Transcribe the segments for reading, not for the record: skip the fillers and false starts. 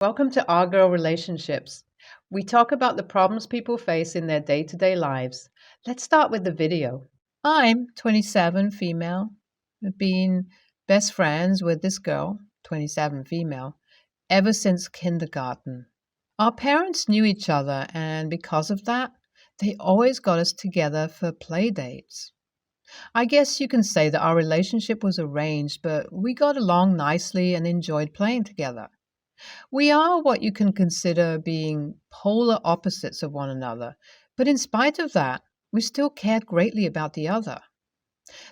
Welcome to Our Girl Relationships. We talk about the problems people face in their day to day lives. Let's start with the video. I'm 27, female. I've been best friends with this girl, 27, female, ever since kindergarten. Our parents knew each other, and because of that, they always got us together for play dates. I guess you can say that our relationship was arranged, but we got along nicely and enjoyed playing together. We are what you can consider being polar opposites of one another, but in spite of that, we still cared greatly about the other.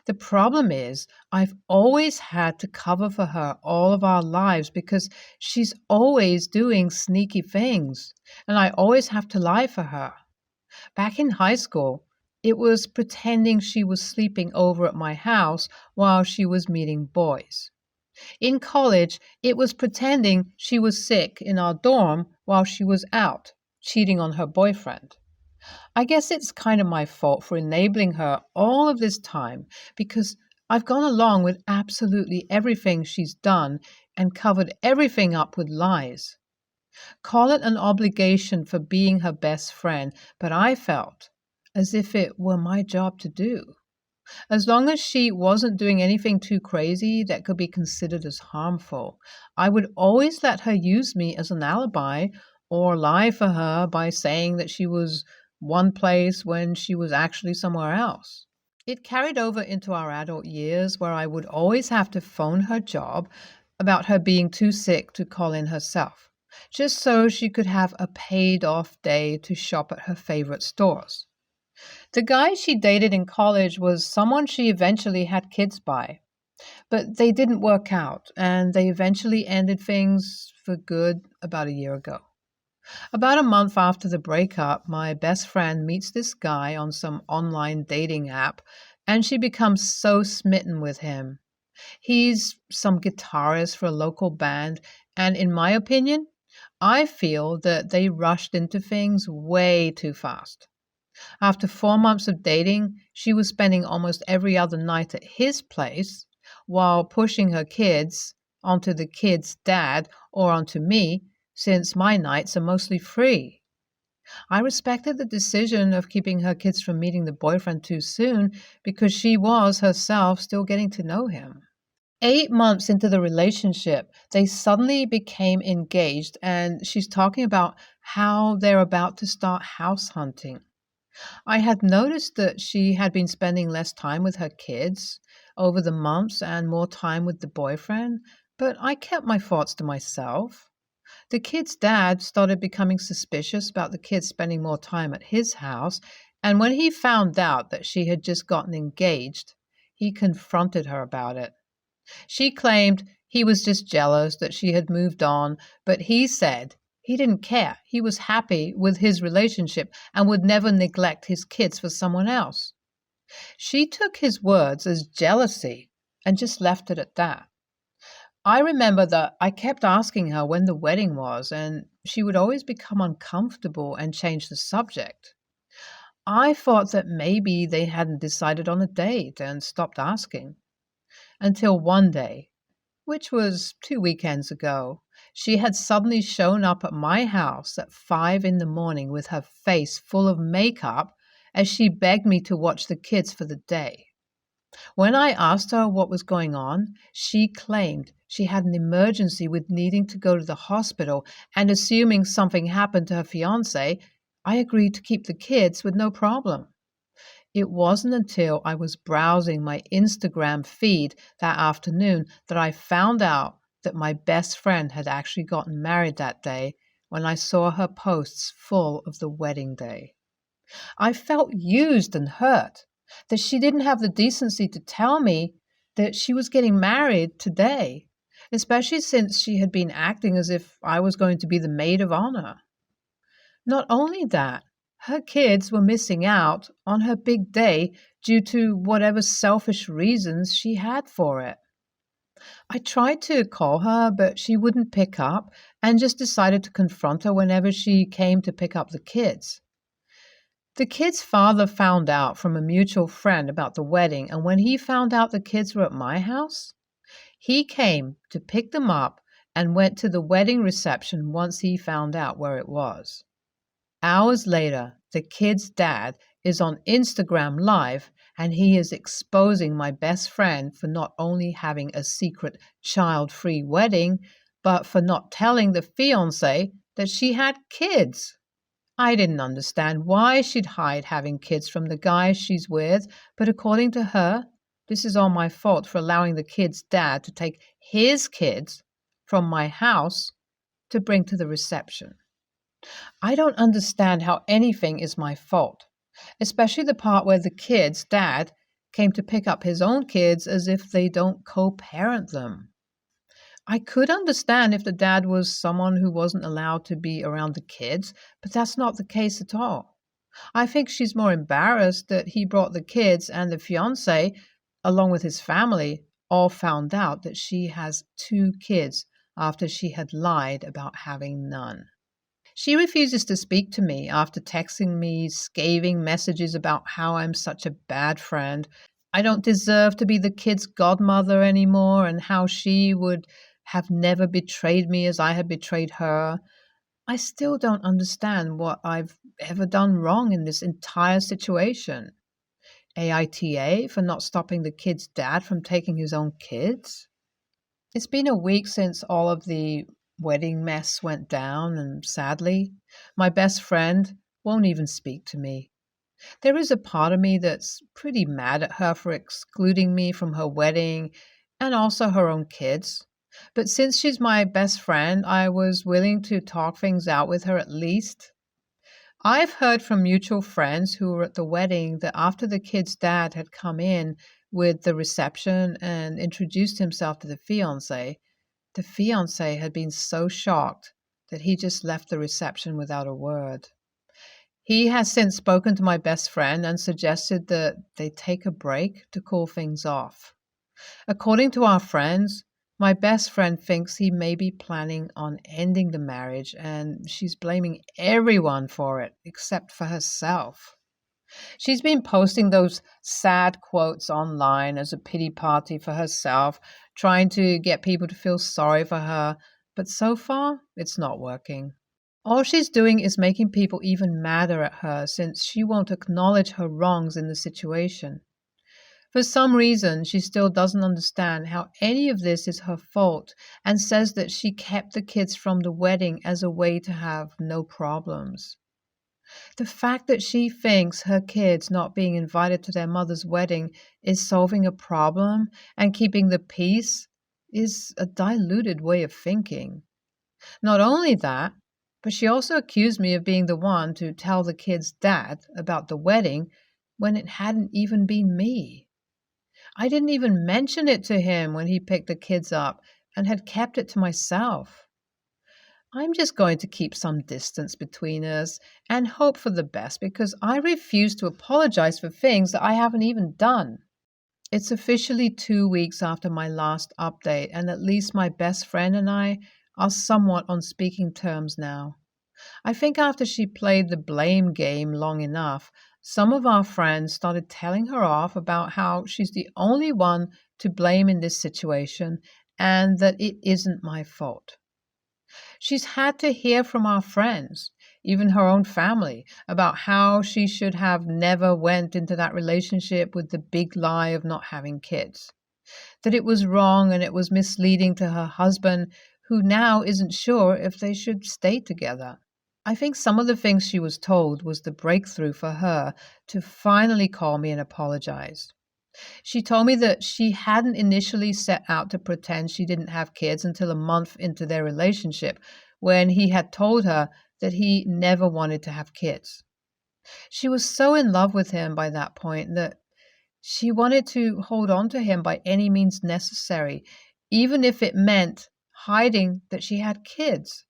The problem is, I've always had to cover for her all of our lives because she's always doing sneaky things, and I always have to lie for her. Back in high school, it was pretending she was sleeping over at my house while she was meeting boys. In college, it was pretending she was sick in our dorm while she was out, cheating on her boyfriend. I guess it's kind of my fault for enabling her all of this time because I've gone along with absolutely everything she's done and covered everything up with lies. Call it an obligation for being her best friend, but I felt as if it were my job to do. As long as she wasn't doing anything too crazy that could be considered as harmful, I would always let her use me as an alibi or lie for her by saying that she was one place when she was actually somewhere else. It carried over into our adult years where I would always have to phone her job about her being too sick to call in herself, just so she could have a paid off day to shop at her favorite stores. The guy she dated in college was someone she eventually had kids by, but they didn't work out, and they eventually ended things for good about a year ago. About a month after the breakup, my best friend meets this guy on some online dating app, and she becomes so smitten with him. He's some guitarist for a local band, and in my opinion, I feel that they rushed into things way too fast. After 4 months of dating, she was spending almost every other night at his place while pushing her kids onto the kid's dad or onto me, since my nights are mostly free. I respected the decision of keeping her kids from meeting the boyfriend too soon because she was herself still getting to know him. 8 months into the relationship, they suddenly became engaged, and she's talking about how they're about to start house hunting. I had noticed that she had been spending less time with her kids over the months and more time with the boyfriend, but I kept my thoughts to myself. The kid's dad started becoming suspicious about the kids spending more time at his house, and when he found out that she had just gotten engaged, he confronted her about it. She claimed he was just jealous that she had moved on, but he said he didn't care. He was happy with his relationship and would never neglect his kids for someone else. She took his words as jealousy and just left it at that. I remember that I kept asking her when the wedding was, and she would always become uncomfortable and change the subject. I thought that maybe they hadn't decided on a date and stopped asking. Until one day, which was 2 weekends ago, she had suddenly shown up at my house at 5 in the morning with her face full of makeup as she begged me to watch the kids for the day. When I asked her what was going on, she claimed she had an emergency with needing to go to the hospital, and assuming something happened to her fiance, I agreed to keep the kids with no problem. It wasn't until I was browsing my Instagram feed that afternoon that I found out that my best friend had actually gotten married that day when I saw her posts full of the wedding day. I felt used and hurt that she didn't have the decency to tell me that she was getting married today, especially since she had been acting as if I was going to be the maid of honor. Not only that, her kids were missing out on her big day due to whatever selfish reasons she had for it. I tried to call her, but she wouldn't pick up and just decided to confront her whenever she came to pick up the kids. The kids' father found out from a mutual friend about the wedding, and when he found out the kids were at my house, he came to pick them up and went to the wedding reception once he found out where it was. Hours later, the kid's dad is on Instagram Live and he is exposing my best friend for not only having a secret child-free wedding, but for not telling the fiancé that she had kids. I didn't understand why she'd hide having kids from the guy she's with, but according to her, this is all my fault for allowing the kid's dad to take his kids from my house to bring to the reception. I don't understand how anything is my fault, especially the part where the kid's dad came to pick up his own kids as if they don't co-parent them. I could understand if the dad was someone who wasn't allowed to be around the kids, but that's not the case at all. I think she's more embarrassed that he brought the kids and the fiancé, along with his family, all found out that she has 2 kids after she had lied about having none. She refuses to speak to me after texting me scathing messages about how I'm such a bad friend, I don't deserve to be the kid's godmother anymore, and how she would have never betrayed me as I had betrayed her. I still don't understand what I've ever done wrong in this entire situation. AITA for not stopping the kid's dad from taking his own kids? It's been a week since all of the wedding mess went down, and sadly, my best friend won't even speak to me. There is a part of me that's pretty mad at her for excluding me from her wedding and also her own kids. But since she's my best friend, I was willing to talk things out with her at least. I've heard from mutual friends who were at the wedding that after the kid's dad had come in with the reception and introduced himself to the fiancé had been so shocked that he just left the reception without a word. He has since spoken to my best friend and suggested that they take a break to cool things off. According to our friends, my best friend thinks he may be planning on ending the marriage, and she's blaming everyone for it except for herself. She's been posting those sad quotes online as a pity party for herself, trying to get people to feel sorry for her, but so far it's not working. All she's doing is making people even madder at her since she won't acknowledge her wrongs in the situation. For some reason, she still doesn't understand how any of this is her fault and says that she kept the kids from the wedding as a way to have no problems. The fact that she thinks her kids not being invited to their mother's wedding is solving a problem and keeping the peace is a diluted way of thinking. Not only that, but she also accused me of being the one to tell the kid's dad about the wedding when it hadn't even been me. I didn't even mention it to him when he picked the kids up and had kept it to myself. I'm just going to keep some distance between us and hope for the best because I refuse to apologize for things that I haven't even done. It's officially 2 weeks after my last update, and at least my best friend and I are somewhat on speaking terms now. I think after she played the blame game long enough, some of our friends started telling her off about how she's the only one to blame in this situation and that it isn't my fault. She's had to hear from our friends, even her own family, about how she should have never went into that relationship with the big lie of not having kids, that it was wrong and it was misleading to her husband, who now isn't sure if they should stay together. I think some of the things she was told was the breakthrough for her to finally call me and apologize. She told me that she hadn't initially set out to pretend she didn't have kids until a month into their relationship, when he had told her that he never wanted to have kids. She was so in love with him by that point that she wanted to hold on to him by any means necessary, even if it meant hiding that she had kids.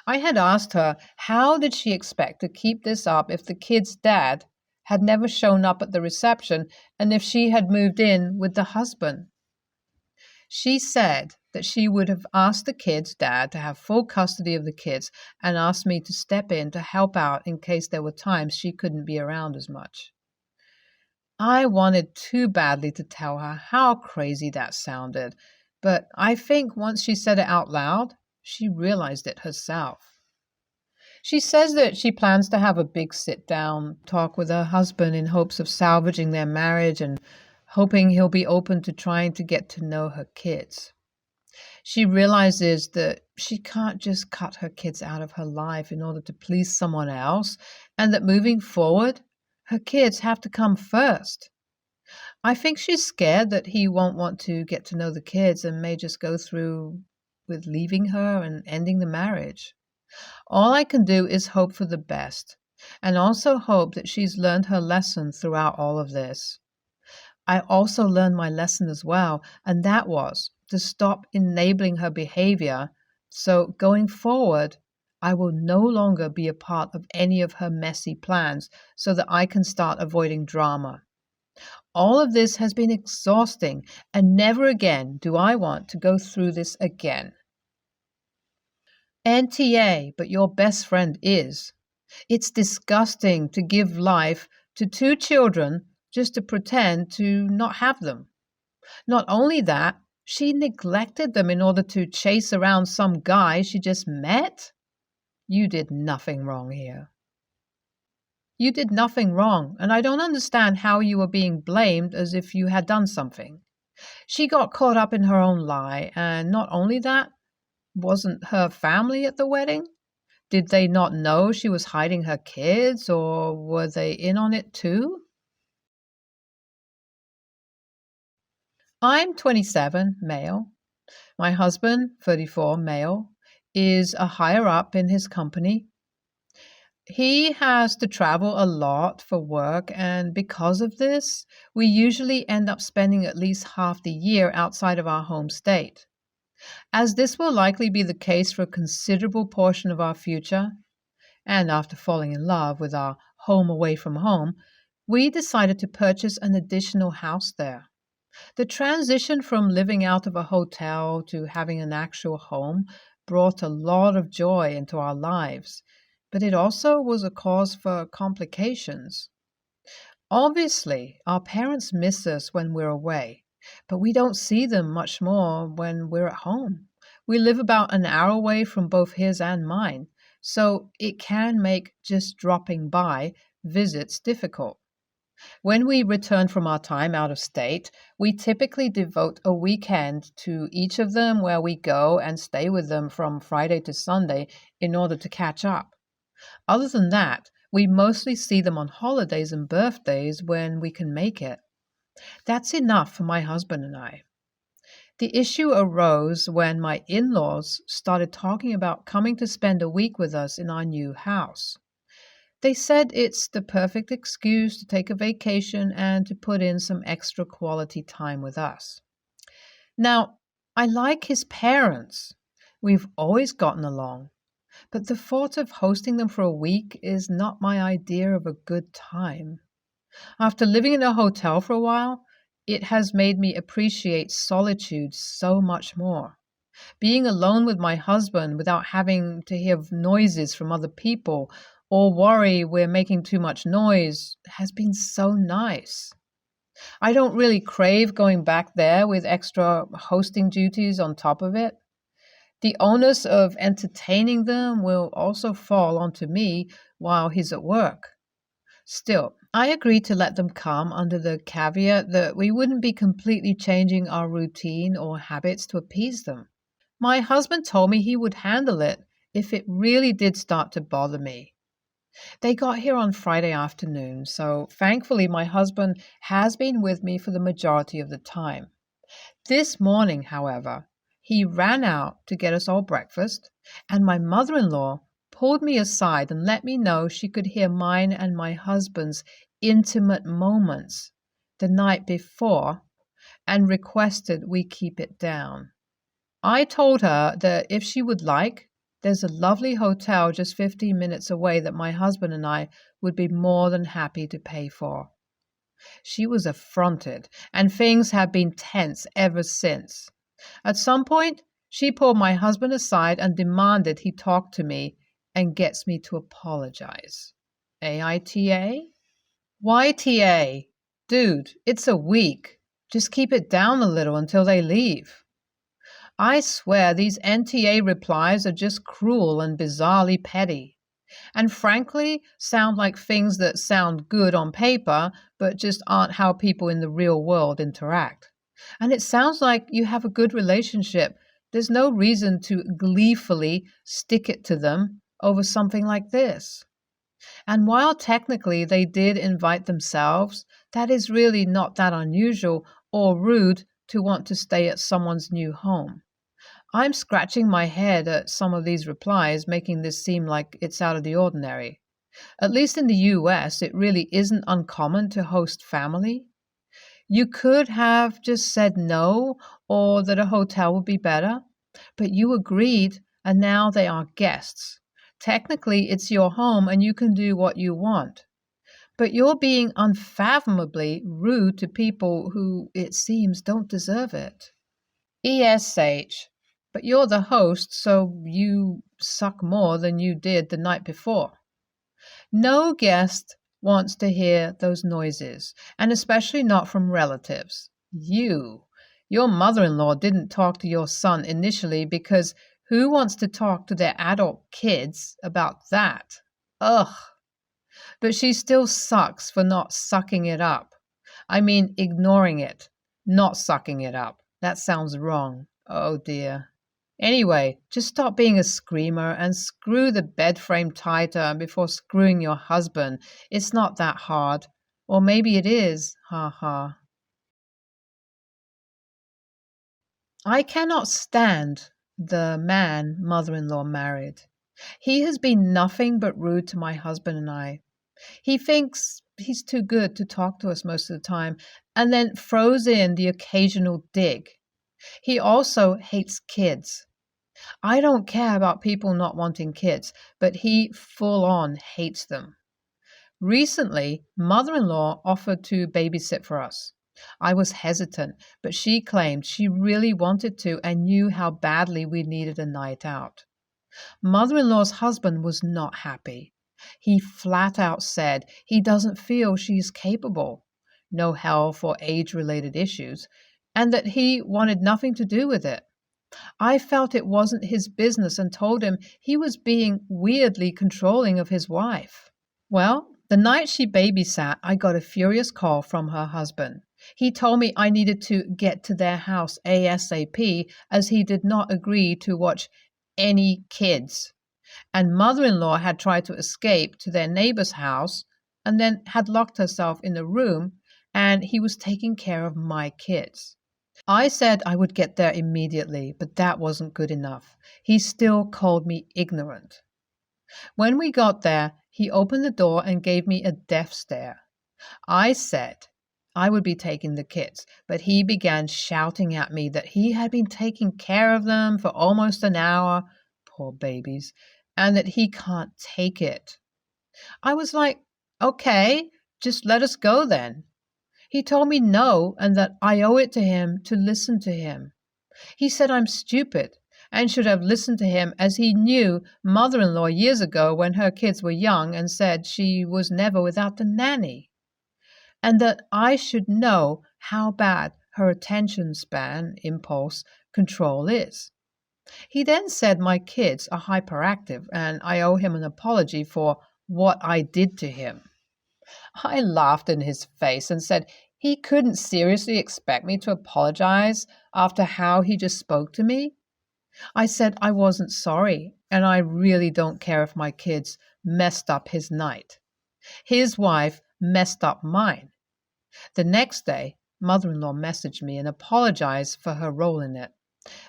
I had asked her how did she expect to keep this up if the kid's dad had never shown up at the reception and if she had moved in with the husband. She said that she would have asked the kid's dad to have full custody of the kids and asked me to step in to help out in case there were times she couldn't be around as much. I wanted too badly to tell her how crazy that sounded, But I think once she said it out loud, she realized it herself. She says that she plans to have a big sit down talk with her husband in hopes of salvaging their marriage and hoping he'll be open to trying to get to know her kids. She realizes that she can't just cut her kids out of her life in order to please someone else, and that moving forward, her kids have to come first. I think she's scared that he won't want to get to know the kids and may just go through with leaving her and ending the marriage. All I can do is hope for the best, and also hope that she's learned her lesson throughout all of this. I also learned my lesson as well, and that was to stop enabling her behavior. So going forward, I will no longer be a part of any of her messy plans so that I can start avoiding drama. All of this has been exhausting, and never again do I want to go through this again. NTA, but your best friend is. It's disgusting to give life to two children just to pretend to not have them. Not only that, she neglected them in order to chase around some guy she just met. You did nothing wrong here. You did nothing wrong, and I don't understand how you were being blamed as if you had done something. She got caught up in her own lie, and not only that, wasn't her family at the wedding? Did they not know she was hiding her kids, or were they in on it too? I'm 27, male. My husband, 34, male, is a higher up in his company. He has to travel a lot for work, and because of this, we usually end up spending at least half the year outside of our home state. As this will likely be the case for a considerable portion of our future, and after falling in love with our home away from home, we decided to purchase an additional house there. The transition from living out of a hotel to having an actual home brought a lot of joy into our lives, but it also was a cause for complications. Obviously, our parents miss us when we're away, but we don't see them much more when we're at home. We live about an hour away from both his and mine, so it can make just dropping by visits difficult. When we return from our time out of state, we typically devote a weekend to each of them where we go and stay with them from Friday to Sunday in order to catch up. Other than that, we mostly see them on holidays and birthdays when we can make it. That's enough for my husband and I. The issue arose when my in-laws started talking about coming to spend a week with us in our new house. They said it's the perfect excuse to take a vacation and to put in some extra quality time with us. Now, I like his parents. We've always gotten along. But the thought of hosting them for a week is not my idea of a good time. After living in a hotel for a while, it has made me appreciate solitude so much more. Being alone with my husband without having to hear noises from other people or worry we're making too much noise has been so nice. I don't really crave going back there with extra hosting duties on top of it. The onus of entertaining them will also fall onto me while he's at work. Still, I agreed to let them come under the caveat that we wouldn't be completely changing our routine or habits to appease them. My husband told me he would handle it if it really did start to bother me. They got here on Friday afternoon, so thankfully my husband has been with me for the majority of the time. This morning, however, he ran out to get us all breakfast, and my mother-in-law pulled me aside and let me know she could hear mine and my husband's intimate moments the night before and requested we keep it down. I told her that if she would like, there's a lovely hotel just 15 minutes away that my husband and I would be more than happy to pay for. She was affronted, and things have been tense ever since. At some point, she pulled my husband aside and demanded he talk to me and gets me to apologize. AITA? YTA? Dude, it's a week. Just keep it down a little until they leave. I swear these NTA replies are just cruel and bizarrely petty, and frankly sound like things that sound good on paper, but just aren't how people in the real world interact. And it sounds like you have a good relationship. There's no reason to gleefully stick it to them over something like this. And while technically they did invite themselves, that is really not that unusual or rude to want to stay at someone's new home. I'm scratching my head at some of these replies, making this seem like it's out of the ordinary. At least in the US, it really isn't uncommon to host family. You could have just said no or that a hotel would be better, but you agreed and now they are guests. Technically, it's your home and you can do what you want. But you're being unfathomably rude to people who, it seems, don't deserve it. ESH. But you're the host, so you suck more than you did the night before. No guest wants to hear those noises, and especially not from relatives. Your mother-in-law didn't talk to your son initially because who wants to talk to their adult kids about that? Ugh. But she still sucks for not sucking it up. I mean, ignoring it, not sucking it up. That sounds wrong. Oh dear. Anyway, just stop being a screamer and screw the bed frame tighter before screwing your husband. It's not that hard. Or maybe it is. Ha ha. I cannot stand the man mother-in-law married. He has been nothing but rude to my husband and I. He thinks he's too good to talk to us most of the time and then throws in the occasional dig. He also hates kids. I don't care about people not wanting kids, but he full on hates them. Recently, mother-in-law offered to babysit for us. I was hesitant, but she claimed she really wanted to and knew how badly we needed a night out. Mother-in-law's husband was not happy. He flat out said he doesn't feel she's capable, no health or age-related issues, and that he wanted nothing to do with it. I felt it wasn't his business and told him he was being weirdly controlling of his wife. Well, the night she babysat, I got a furious call from her husband. He told me I needed to get to their house ASAP as he did not agree to watch any kids. And mother-in-law had tried to escape to their neighbor's house and then had locked herself in a room, and he was taking care of my kids. I said I would get there immediately, but that wasn't good enough. He still called me ignorant. When we got there, he opened the door and gave me a death stare. I said I would be taking the kids, but he began shouting at me that he had been taking care of them for almost an hour, poor babies, and that he can't take it. I was like, okay, just let us go then. He told me no and that I owe it to him to listen to him. He said I'm stupid and should have listened to him as he knew mother-in-law years ago when her kids were young and said she was never without the nanny. And that I should know how bad her attention span, impulse, control is. He then said my kids are hyperactive and I owe him an apology for what I did to him. I laughed in his face and said he couldn't seriously expect me to apologize after how he just spoke to me. I said I wasn't sorry, and I really don't care if my kids messed up his night. His wife messed up mine. The next day, mother-in-law messaged me and apologized for her role in it,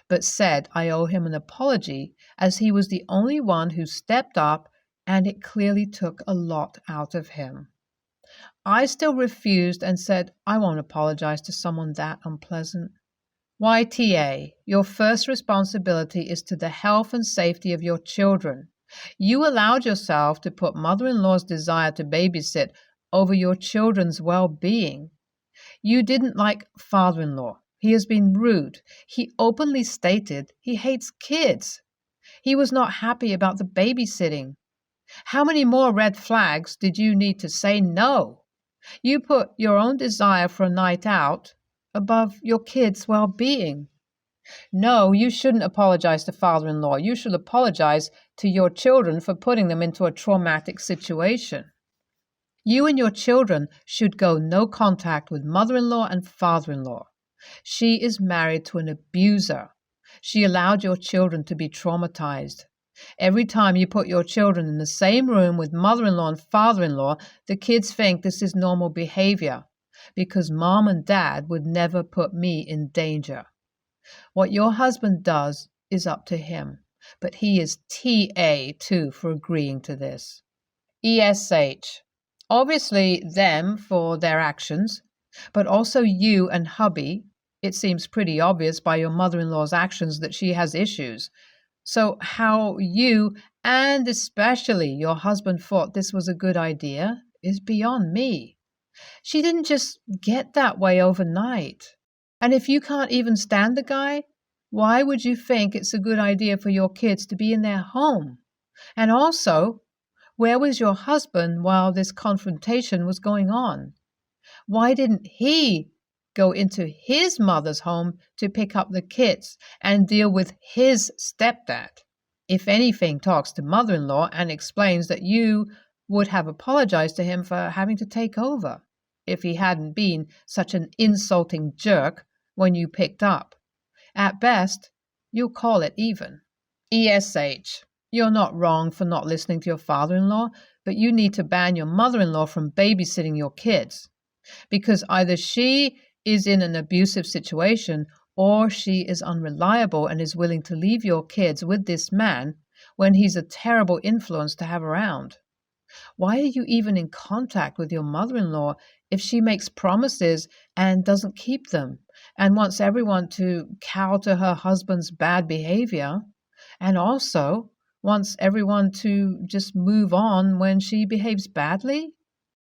but said I owe him an apology as he was the only one who stepped up and it clearly took a lot out of him. I still refused and said I won't apologize to someone that unpleasant. YTA, your first responsibility is to the health and safety of your children. You allowed yourself to put mother-in-law's desire to babysit over your children's well-being. You didn't like father-in-law. He has been rude. He openly stated he hates kids. He was not happy about the babysitting. How many more red flags did you need to say no? You put your own desire for a night out above your kids' well-being. No, you shouldn't apologize to father-in-law. You should apologize to your children for putting them into a traumatic situation. You and your children should go no contact with mother-in-law and father-in-law. She is married to an abuser. She allowed your children to be traumatized. Every time you put your children in the same room with mother-in-law and father-in-law, the kids think this is normal behavior because mom and dad would never put me in danger. What your husband does is up to him, but he is TA too for agreeing to this. ESH. Obviously, them for their actions, but also you and hubby. It seems pretty obvious by your mother in law's actions that she has issues. So, how you and especially your husband thought this was a good idea is beyond me. She didn't just get that way overnight. And if you can't even stand the guy, why would you think it's a good idea for your kids to be in their home? And also, where was your husband while this confrontation was going on? Why didn't he go into his mother's home to pick up the kids and deal with his stepdad? If anything, talks to mother-in-law and explains that you would have apologized to him for having to take over if he hadn't been such an insulting jerk when you picked up. At best, you'll call it even. ESH. You're not wrong for not listening to your father-in-law, but you need to ban your mother-in-law from babysitting your kids. Because either she is in an abusive situation or she is unreliable and is willing to leave your kids with this man when he's a terrible influence to have around. Why are you even in contact with your mother-in-law if she makes promises and doesn't keep them and wants everyone to cow to her husband's bad behavior and also wants everyone to just move on when she behaves badly?